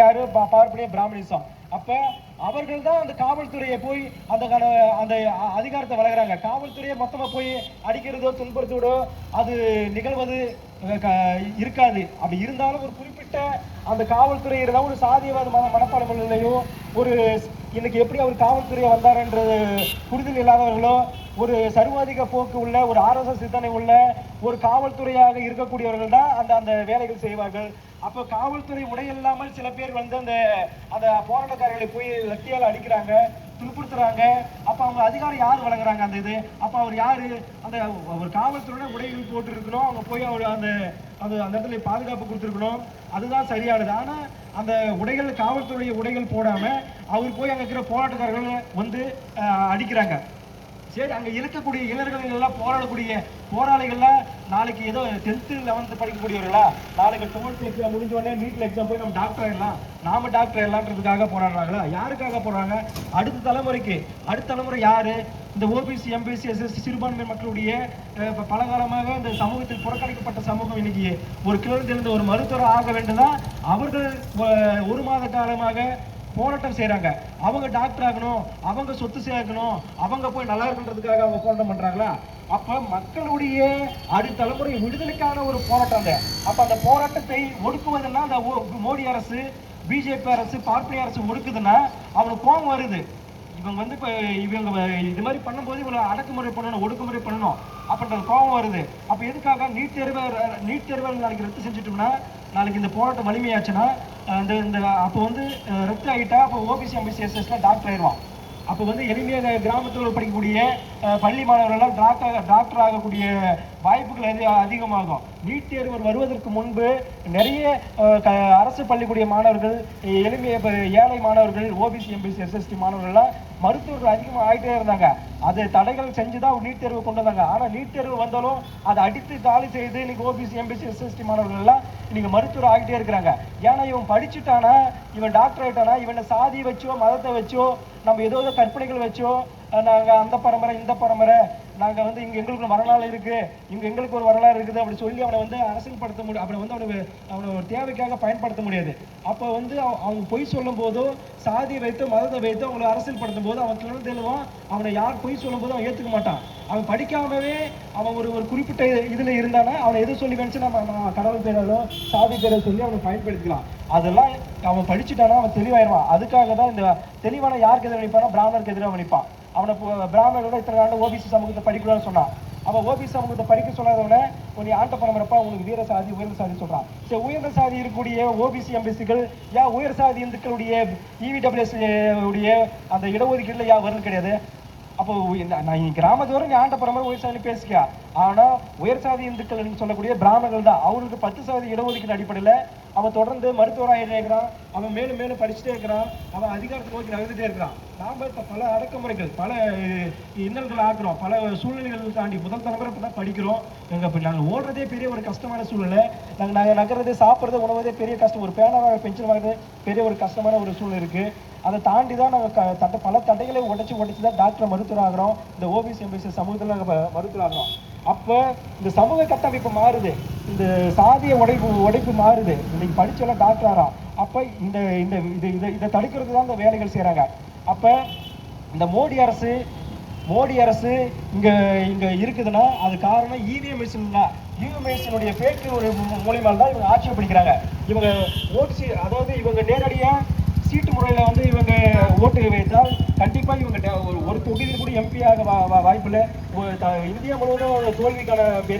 யாரு பார்ப்பனிய பிராமணிசம். அப்ப அவர்கள் தான் அந்த காவல்துறையை போய் அந்த அந்த அதிகாரத்தை வழங்குறாங்க. காவல்துறையை மொத்தமா போய் அடிக்கிறதோ துன்புறுத்துவதோ அது நிகழ்வது இருக்காது. அப்படி இருந்தாலும் ஒரு குறிப்பிட்ட அந்த காவல்துறை இருந்தால் ஒரு சாதியவாத மனப்பான்மையிலையோ ஒரு இன்னைக்கு எப்படி அவர் காவல்துறையை வந்தாருன்ற புரிதல் இல்லாதவர்களோ ஒரு சர்வாதிக போக்கு உள்ள ஒரு ஆர்எஸ்எஸ் சிந்தனை உள்ள ஒரு காவல்துறையாக இருக்கக்கூடியவர்கள் தான் அந்த அந்த வேலைகள் செய்வார்கள். அப்போ காவல்துறை உடையில்லாமல் சில பேர் வந்து அந்த அந்த போராட்டக்காரர்களை போய் லட்டியால் அடிக்கிறாங்க, துன்புறுத்துறாங்க. அப்ப அவங்க அதிகாரம் யார் வழங்குறாங்க அந்த இது? அப்ப அவர் யாரு? அந்த ஒரு காவல்துறையோட உடைகள் போட்டு இருக்கணும், அவங்க போய் அவர் அந்த அந்த அந்த இடத்துல பாதுகாப்பு கொடுத்துருக்கணும். அதுதான் சரியானது. ஆனா அந்த உடைகள் காவல்துறை உடைகள் போடாம அவர் போய் அங்க இருக்கிற போராட்டக்காரர்கள் வந்து அடிக்கிறாங்க. சரி, அங்க இருக்கக்கூடிய இளைஞர்கள் எல்லாம் போராடக்கூடிய போராளிகள்லாம் நாளைக்கு ஏதோ 10th 11th படிக்கக்கூடியவர்களா நாளைக்கு 12th எக்ஸாம் முடிஞ்ச உடனே நீட்ல எக்ஸாம் போய் நம்ம டாக்டர் ஆயிடலாம், நாம டாக்டர் ஆயிடலான்றதுக்காக போராடுறாங்களா? யாருக்காக போறாங்க? அடுத்த தலைமுறைக்கு. அடுத்த தலைமுறை யாரு? இந்த ஓபிசி, எம்பிசி, எஸ்எஸ்சி சிறுபான்மை மக்களுடைய பலகாலமாக இந்த சமூகத்தில் புறக்கணிக்கப்பட்ட சமூகம் இன்னைக்கு ஒரு கிளர்ந்தெழுந்த ஒரு மருத்துவர் ஆக வேண்டும்னா அவர்கள் 1 மாத காலமாக போராட்டம் செய்யறாங்க. அவங்க டாக்டர் ஆகணும், அவங்க சொத்து சேர்க்கணும், அவங்க போய் நல்லா இருக்குன்றதுக்காக அவங்க போராட்டம் பண்றாங்களா? அப்ப மக்களுடைய அடுத்த தலைமுறை விடுதலைக்கான ஒரு போராட்டம். அப்ப அந்த போராட்டத்தை ஒடுக்குவதுன்னா அந்த மோடி அரசு, பிஜேபி அரசு, பார்ப்பனிய அரசு ஒடுக்குதுன்னா அவனுக்கு கோபம் வருது. இவங்க வந்து இப்ப இவங்க இது மாதிரி பண்ணும்போது இவங்க அடக்குமுறை பண்ணணும், ஒடுக்குமுறை பண்ணணும் அப்படின்ற கோபம் வருது. அப்ப எதுக்காக நீட் தேர்வு நாளைக்கு ரத்து செஞ்சுட்டோம்னா நாளைக்கு இந்த போராட்டம் வலிமையாச்சுன்னா இந்த அப்போ வந்து ரத்து ஆகிட்டா அப்போ ஓபிசி, எம்பிசி, எஸ்எஸ்ல டாக்டர் ஆயிடுவான். அப்போ வந்து எளிமையாக கிராமத்தில் படிக்கக்கூடிய பள்ளி மாணவர்கள்லாம் டாக்டர் ஆகக்கூடிய வாய்ப்புகள் அதிகமாகும். நீட் தேர்வு வருவதற்கு முன்பு நிறைய அரசு பள்ளிக்கூடிய மாணவர்கள், ஏழை மாணவர்கள், ஓபிசி, எம்பிசி, எஸ்எஸ்டி மாணவர்கள்லாம் மருத்துவர்கள் அதிகமாக ஆகிட்டே இருந்தாங்க. அது தடைகள் செஞ்சுதான் நீட் தேர்வு கொண்டு வந்தாங்க. ஆனால் நீட் தேர்வு வந்தாலும் அதை அடித்து தாலி செய்து இன்னைக்கு ஓபிசி, எம்பிசி, எஸ்எஸ்டி மாணவர்கள் எல்லாம் இன்னைக்கு மருத்துவர் ஆகிட்டே இருக்கிறாங்க. ஏன்னா இவன் படிச்சுட்டானா, இவன் டாக்டர் ஆகிட்டானா, இவனை சாதி வச்சோ மதத்தை வச்சோ நம்ம ஏதோ கற்பனைகள் வச்சோ நாங்கள் அந்த பரம்பரை இந்த பரம்பரை நாங்கள் வந்து இங்கே எங்களுக்கு வரலாறு இருக்கு, இங்கே எங்களுக்கு ஒரு வரலாறு இருக்குது அப்படி சொல்லி அவனை வந்து அரசியல்படுத்த முடியும். அப்படி வந்து அவனை ஒரு தேவைக்காக பயன்படுத்த முடியாது. அப்போ வந்து அவங்க பொய் சொல்லும் போதோ சாதியை வைத்து மதத்தை வைத்து அவங்களை அரசியல்படுத்தும் போது அவன் கிளர்ந்தெழுவான். அவனை யார் பொய் சொல்லும் போது அவன் ஏற்றுக்க மாட்டான். அவன் படிக்காமவே அவன் ஒரு குறிப்பிட்ட இதில் இருந்தானா அவனை எது சொல்லி வேணுச்சு நம்ம கடவுள் பேராலோ சாதி பேரோ சொல்லி அவனை பயன்படுத்திக்கலாம். அதெல்லாம் அவன் படிச்சுட்டானா அவன் தெளிவாயிருவான். அதுக்காக தான் இந்த தெளிவான யாருக்கு எதிராக நினைப்பானா? பிராமணருக்கு எதிராக நினைப்பான். அவனை பிராமணரோட இத்தனை ஆண்டு ஓபிசி சமூகத்தை படிக்கணும்னு சொன்னான். அவன் ஓபிசி சமூகத்தை படிக்க சொல்லாதவனை நீ ஆண்ட பரம்பரப்பா உங்களுக்கு வீர சாதி உயர்ந்த சாதி சொல்றான். சரி, உயர்ந்த சாதி இருக்கக்கூடிய ஓபிசி எம்பிசிகள் உயர் சாதி இந்துக்களுடைய இவிடபிள்யூஎஸ் உடைய அந்த இடஒதுக்கீடுல வரணும் கிடையாது. அப்போ நான் கிராமத்தோறும் நீ ஆண்ட பரம்பரை உயர் சாதி பேசிக்க. ஆனா உயர் சாதி இந்துக்கள் சொல்லக்கூடிய பிராமணர்கள் தான் அவருக்கு 10% இடஒதுக்கீடு அடிப்படையில் அவன் தொடர்ந்து மருத்துவராக இருக்கிறான். அவன் மேலும் மேலும் படிச்சுட்டே இருக்கிறான். அவன் அதிகாரத்தை நோக்கி நகர்ந்துட்டே இருக்கிறான். நாம இப்ப பல அடக்குமுறைகள், பல இன்னல்கள் ஆக்குறோம். பல சூழ்நிலைகள் தாண்டி முதல் தலைமுறை தான் படிக்கிறோம். நாங்கள் ஓடுறதே பெரிய ஒரு கஷ்டமான சூழ்நிலை. நாங்கள் நகர்றது, சாப்பிட்றது, உணவுதே பெரிய கஷ்டம். ஒரு பேனாவாக பென்ஷன் வாங்குறது பெரிய ஒரு கஷ்டமான ஒரு சூழ்நிலை இருக்கு. அதை தாண்டி தான் நாங்கள் பல தடைகளை உடைச்சு தான் டாக்டர் மருத்துவர் ஆகிறோம். இந்த ஓபிசி, எம்பிசி சமூகத்தில் நாங்கள் மருத்துவர் ஆகிறோம். அப்போ இந்த சமூக கட்டமைப்பு மாறுது, இந்த சாதிய உடைப்பு மாறுது. இன்னைக்கு படிச்செல்லாம் டாக்டர் ஆகிறோம். அப்போ இதை தடுக்கிறது தான் இந்த வேலைகள் செய்கிறாங்க. அப்போ இந்த மோடி அரசு இங்க இருக்குதுன்னா அது காரணம் இவிஎம் மிஷின் தான். இவிஎம் மிஷினுடைய ஃபேக் ஒரு மூலியமாக தான் இவங்க ஆட்சியை பிடிக்கிறாங்க. இவங்க அதாவது இவங்க நேரடியாக சீட்டு முறையில் வந்து இவங்க ஓட்டு வைத்தால் கண்டிப்பாக இவங்க ஒரு தொகுதியில் கூட எம்பி ஆக வாய்ப்பில்லை. இந்தியா முழுவதும் தோல்விக்கான